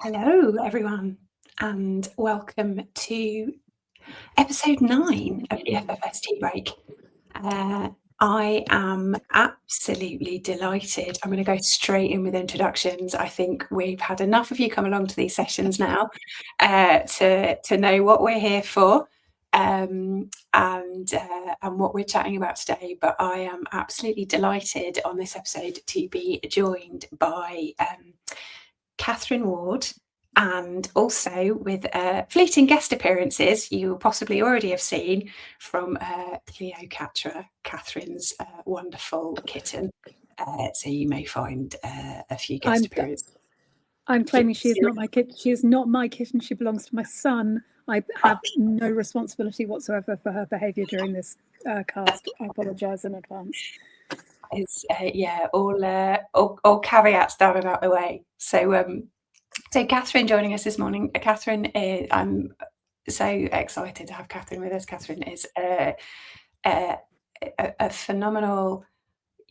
Hello, everyone, and welcome to episode 9 of the FFS Tea Break. I am absolutely delighted. I'm going to go straight in with introductions. I think we've had enough of you come along to these sessions now to know what we're here for and what we're chatting about today. But I am absolutely delighted on this episode to be joined by Kathryn Ward, and also with fleeting guest appearances you will possibly already have seen from Cleopatra, Kathryn's wonderful kitten. So you may find a few guest appearances. I'm claiming she is not my kitten. She is not my kitten. She belongs to my son. I have no responsibility whatsoever for her behaviour during this cast. I apologise in advance. Is all caveats down and out the way. So Kathryn joining us this morning. Kathryn, I'm so excited to have Kathryn with us. Kathryn is a phenomenal,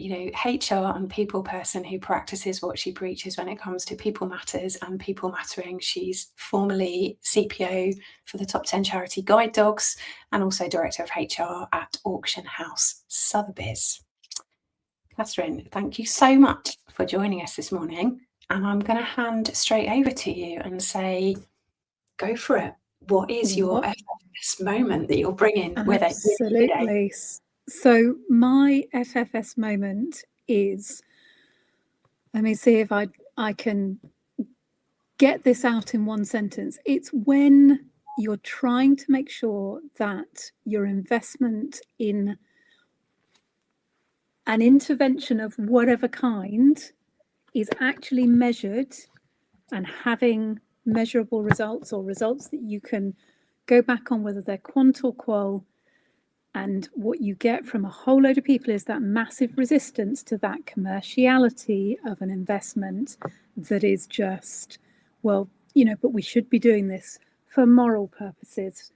HR and people person who practices what she preaches when it comes to people matters and people mattering. She's formerly CPO for the top 10 charity Guide Dogs and also Director of HR at Auction House Sotheby's. Kathryn, thank you so much for joining us this morning. And I'm going to hand straight over to you and say, go for it. What is your FFS moment that you're bringing with it? Absolutely. So my FFS moment is, let me see if I can get this out in one sentence. It's when you're trying to make sure that your investment in an intervention of whatever kind is actually measured and having measurable results, or results that you can go back on, whether they're quant or qual. And what you get from a whole load of people is that massive resistance to that commerciality of an investment that is just, well, but we should be doing this for moral purposes,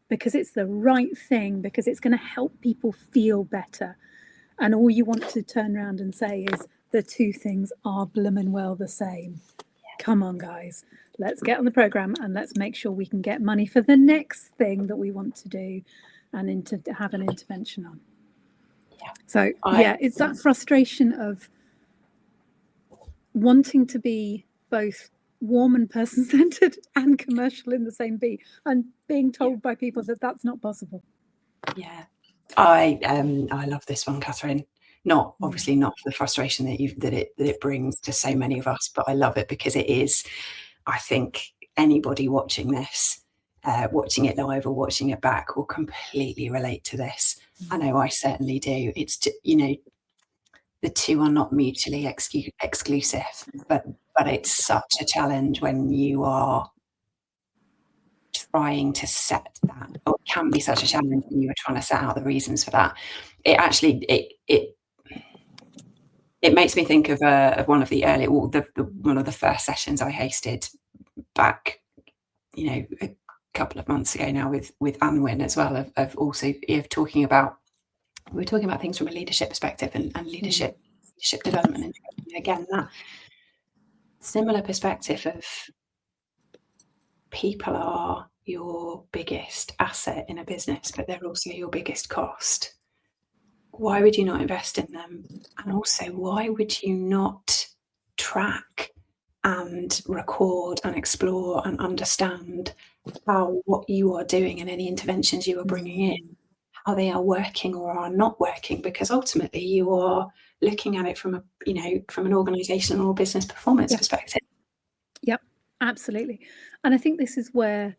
because it's the right thing, because it's going to help people feel better. And all you want to turn around and say is the two things are bloomin' well the same. Come on, guys, let's get on the programme and let's make sure we can get money for the next thing that we want to do and to have an intervention on. So, it's that frustration of wanting to be both warm and person-centred and commercial in the same beat, and being told by people that that's not possible. Yeah. I love this one, Kathryn. Obviously not for the frustration that it brings to so many of us, but I love it because it is, I think anybody watching this, watching it live or watching it back, will completely relate to this. I know I certainly do. It's the two are not mutually exclusive, but it's such a challenge when you are trying to set that, or it can be such a challenge when you are trying to set out the reasons for that. It actually it makes me think of one of the early, one of the first sessions I hosted back, a couple of months ago now with Anwin as well, of also talking about, we're talking about things from a leadership perspective and leadership development, and again that similar perspective of people are your biggest asset in a business, but they're also your biggest cost. Why would you not invest in them? And also, why would you not track and record and explore and understand how what you are doing and any interventions you are bringing in, how they are working or are not working? Because ultimately you are looking at it from from an organizational or business performance perspective. Yep, absolutely. And I think this is where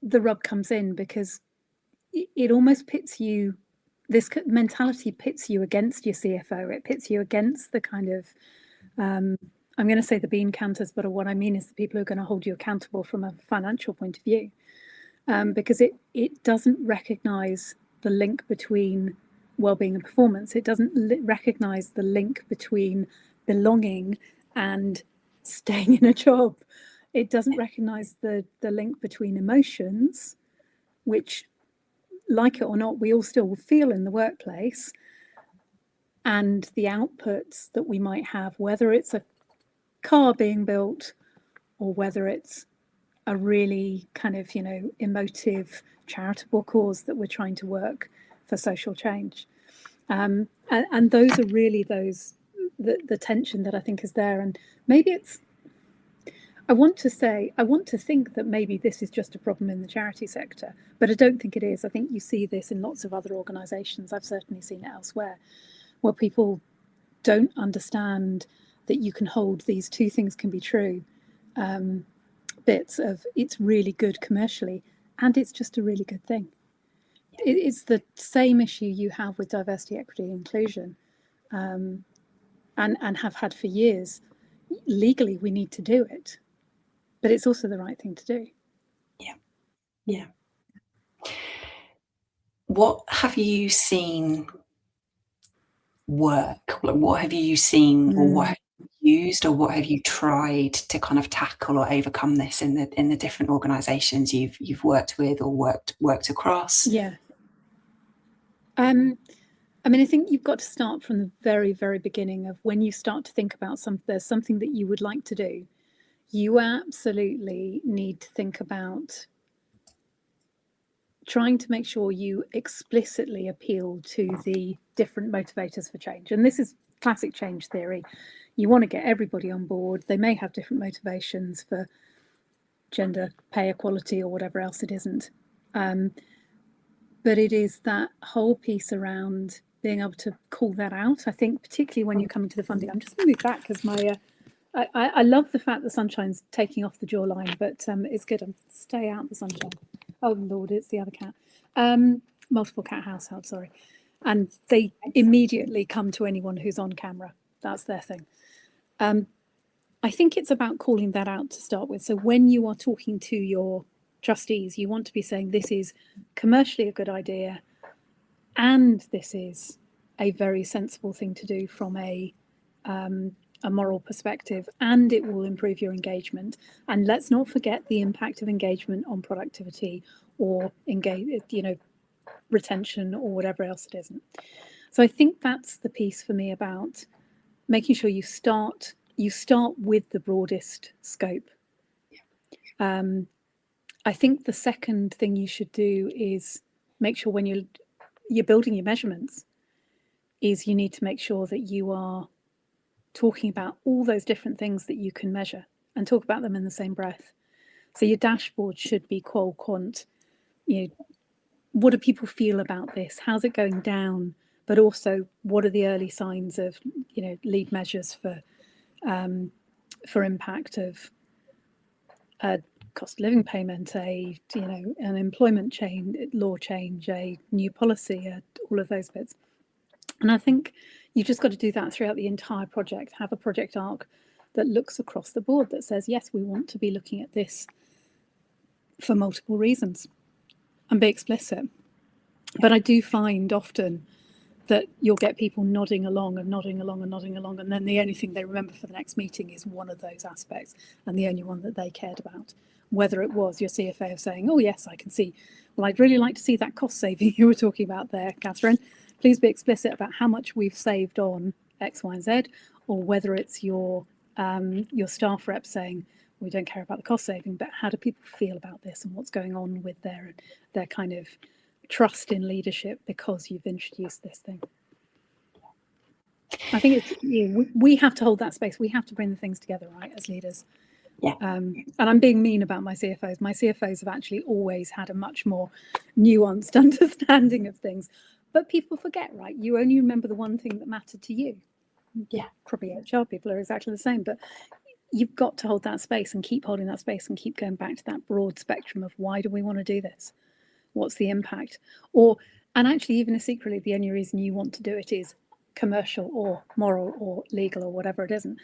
the rub comes in, because it almost pits you, this mentality pits you against your CFO. It pits you against the kind of, I'm going to say the bean counters, but what I mean is the people who are going to hold you accountable from a financial point of view, because it doesn't recognise the link between well-being and performance. It doesn't recognise the link between belonging and staying in a job. It doesn't recognise the link between emotions, which, like it or not, we all still feel in the workplace, and the outputs that we might have, whether it's a car being built, or whether it's a really kind of, emotive, charitable cause that we're trying to work for social change. And those are really the tension that I think is there. And maybe I want to think that maybe this is just a problem in the charity sector, but I don't think it is. I think you see this in lots of other organisations. I've certainly seen it elsewhere, where people don't understand that you can hold these two things can be true. Bits of it's really good commercially, and it's just a really good thing. It's the same issue you have with diversity, equity, inclusion, and have had for years. Legally, we need to do it, but it's also the right thing to do. Yeah. What have you seen work? What have you seen, or what have you used, or what have you tried to kind of tackle or overcome this in the different organisations you've worked with or worked across? Yeah. I think you've got to start from the very, very beginning of when you start to think about there's something that you would like to do. You absolutely need to think about trying to make sure you explicitly appeal to the different motivators for change. And this is classic change theory. You want to get everybody on board. They may have different motivations for gender pay equality or whatever else it isn't. But it is that whole piece around being able to call that out. I think particularly when you're coming to the funding. I'm just going to move back because I love the fact the sunshine's taking off the jawline, but it's good. Stay out the sunshine. Oh Lord, it's the other cat. Multiple cat household, sorry. And they immediately come to anyone who's on camera. That's their thing. I think it's about calling that out to start with. So when you are talking to your trustees, you want to be saying this is commercially a good idea, and this is a very sensible thing to do from a moral perspective, and it will improve your engagement. And let's not forget the impact of engagement on productivity or retention or whatever else it isn't. So I think that's the piece for me about making sure you start with the broadest scope. I think the second thing you should do is make sure when you're building your measurements is you need to make sure that you are talking about all those different things that you can measure and talk about them in the same breath. So your dashboard should be qual quant. What do people feel about this? How's it going down? But also, what are the early signs of, lead measures for impact of cost of living payment, an employment law change, a new policy, all of those bits. And I think you've just got to do that throughout the entire project. Have a project arc that looks across the board that says, yes, we want to be looking at this for multiple reasons, and be explicit. But I do find often that you'll get people nodding along, and then the only thing they remember for the next meeting is one of those aspects, and the only one that they cared about. Whether it was your CFO saying, oh yes, I can see, well, I'd really like to see that cost saving you were talking about there, Kathryn. Please be explicit about how much we've saved on X, Y, and Z, or whether it's your staff rep saying, we don't care about the cost saving, but how do people feel about this and what's going on with their kind of trust in leadership because you've introduced this thing. I think it's we have to hold that space. We have to bring the things together, right, as leaders. Yeah. And I'm being mean about my CFOs. My CFOs have actually always had a much more nuanced understanding of things. But people forget, right? You only remember the one thing that mattered to you. Yeah. Probably HR people are exactly the same, but you've got to hold that space and keep holding that space and keep going back to that broad spectrum of why do we want to do this? What's the impact? And actually, even if secretly the only reason you want to do it is commercial or moral or legal or whatever it isn't,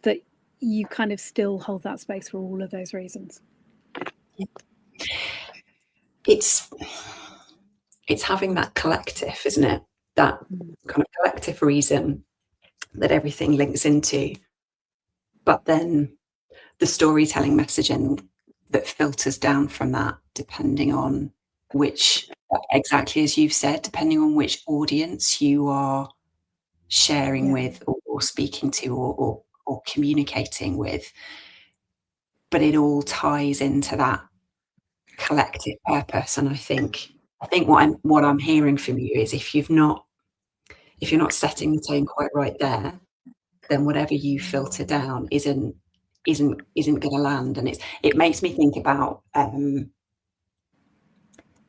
that you kind of still hold that space for all of those reasons. Yeah. It's having that collective, isn't it? That kind of collective reason that everything links into, but then the storytelling messaging that filters down from that, depending on which, exactly as you've said, depending on which audience you are sharing with or speaking to or or communicating with, but it all ties into that collective purpose. And I think what I'm hearing from you is if you're not setting the tone quite right there, then whatever you filter down isn't going to land. And it makes me think about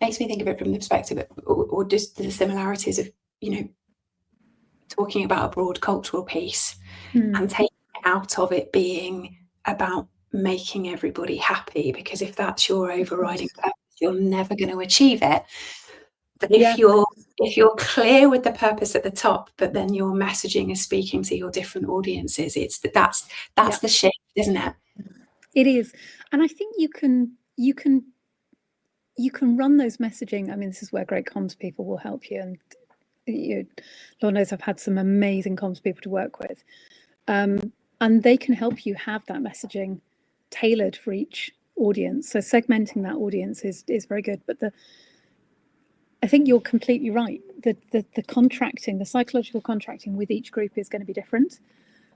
makes me think of it from the perspective of, or just the similarities of, talking about a broad cultural piece and taking it out of it being about making everybody happy, because if that's your overriding purpose, you're never going to achieve it. But if you're clear with the purpose at the top, but then your messaging is speaking to your different audiences, that's the shift, isn't it? It is. And I think you can run those messaging. I mean, this is where great comms people will help you. And Lord knows I've had some amazing comms people to work with. And they can help you have that messaging tailored for each audience. So segmenting that audience is very good. But I think you're completely right. The contracting, the psychological contracting with each group is going to be different.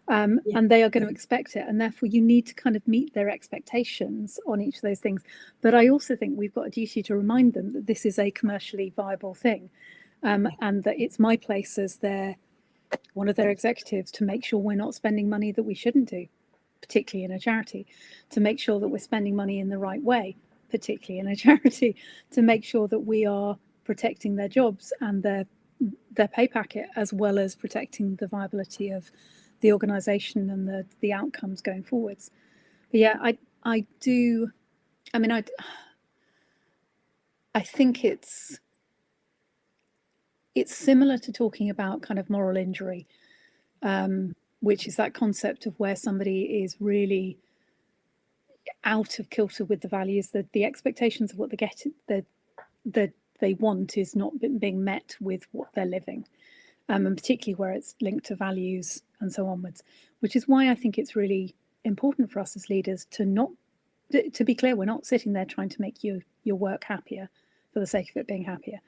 And they are going to expect it, and therefore you need to kind of meet their expectations on each of those things. But I also think we've got a duty to remind them that this is a commercially viable thing, and that it's my place as one of their executives to make sure we're not spending money that we shouldn't do, particularly in a charity, to make sure that we're spending money in the right way, particularly in a charity, to make sure that we are protecting their jobs and their pay packet, as well as protecting the viability of the organisation and the outcomes going forwards. But yeah, I do. I mean, I think it's similar to talking about kind of moral injury, which is that concept of where somebody is really out of kilter with the values, that the expectations of what they get, that they want is not being met with what they're living. And particularly where it's linked to values and so onwards, which is why I think it's really important for us as leaders to be clear. We're not sitting there trying to make your work happier for the sake of it being happier.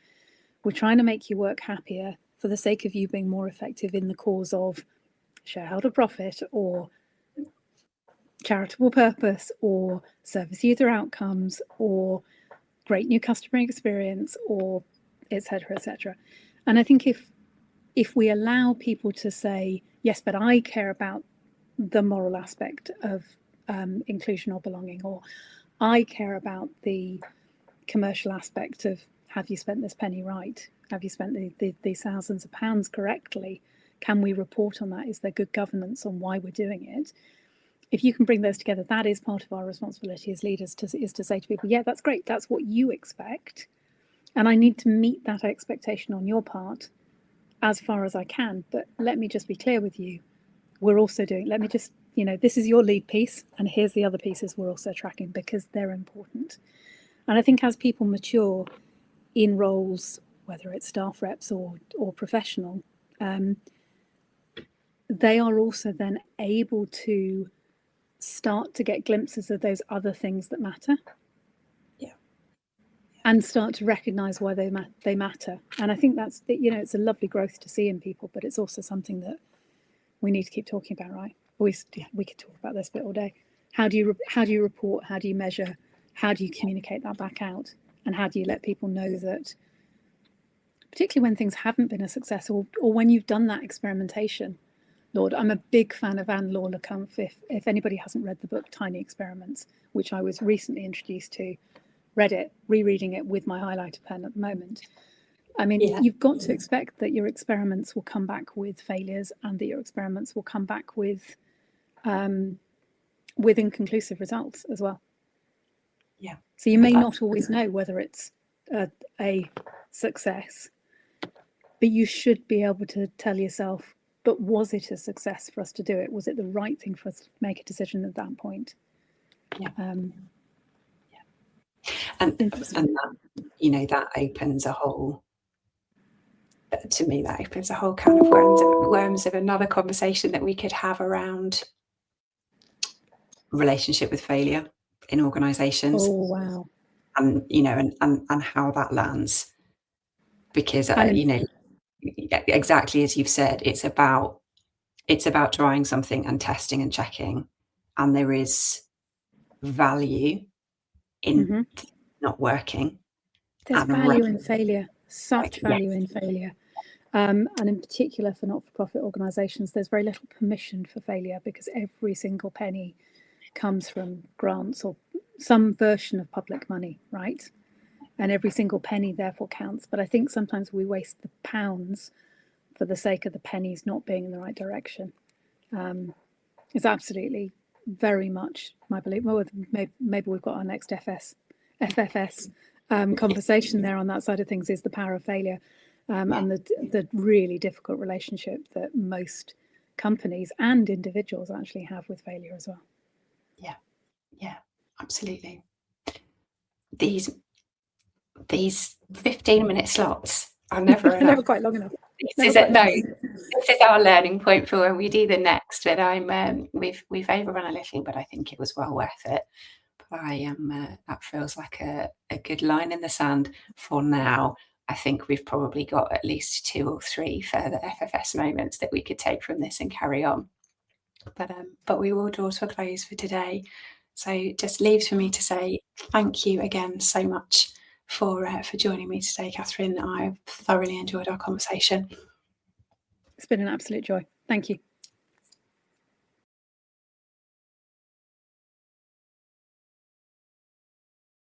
We're trying to make your work happier for the sake of you being more effective in the cause of shareholder profit or charitable purpose or service user outcomes or great new customer experience or etc. And I think if we allow people to say, yes, but I care about the moral aspect of inclusion or belonging, or I care about the commercial aspect of, have you spent this penny right? Have you spent these thousands of pounds correctly? Can we report on that? Is there good governance on why we're doing it? If you can bring those together, that is part of our responsibility as leaders, is to say to people, yeah, that's great. That's what you expect. And I need to meet that expectation on your part as far as I can, but let me just be clear with you. We're also doing, let me just, this is your lead piece, and here's the other pieces we're also tracking because they're important. And I think as people mature in roles, whether it's staff reps or professional, they are also then able to start to get glimpses of those other things that matter. And start to recognise why they matter. And I think that's, it's a lovely growth to see in people, but it's also something that we need to keep talking about, right? We could talk about this bit all day. How do you report? How do you measure? How do you communicate that back out? And how do you let people know that, particularly when things haven't been a success or when you've done that experimentation? Lord, I'm a big fan of Anne Lawler Kumpf. If anybody hasn't read the book Tiny Experiments, which I was recently introduced to, read it, rereading it with my highlighter pen at the moment. I mean, you've got to expect that your experiments will come back with failures and that your experiments will come back with inconclusive results as well. Yeah. So you may not always know whether it's a success, but you should be able to tell yourself, but was it a success for us to do it? Was it the right thing for us to make a decision at that point? Yeah. And that opens a whole, to me, that opens a whole can of worms of another conversation that we could have around relationship with failure in organisations. Oh wow! And and how that lands, because exactly as you've said, it's about it's about trying something and testing and checking, and there is value in not working. There's value in failure, such value in failure. And in particular for not-for-profit organisations, there's very little permission for failure, because every single penny comes from grants or some version of public money, right? And every single penny therefore counts. But I think sometimes we waste the pounds for the sake of the pennies not being in the right direction. It's absolutely very much my belief. Well, maybe we've got our next FFS conversation there on that side of things, is the power of failure, and the really difficult relationship that most companies and individuals actually have with failure as well. Yeah, absolutely. These 15-minute slots are never enough. Never quite long enough. This is our learning point for when we do the next. But we've overrun a little, but I think it was well worth it. But that feels like a good line in the sand for now. I think we've probably got at least 2 or 3 further FFS moments that we could take from this and carry on. But we will draw to a close for today. So just leaves for me to say thank you again so much for joining me today, Kathryn. I've thoroughly enjoyed our conversation. It's been an absolute joy. Thank you.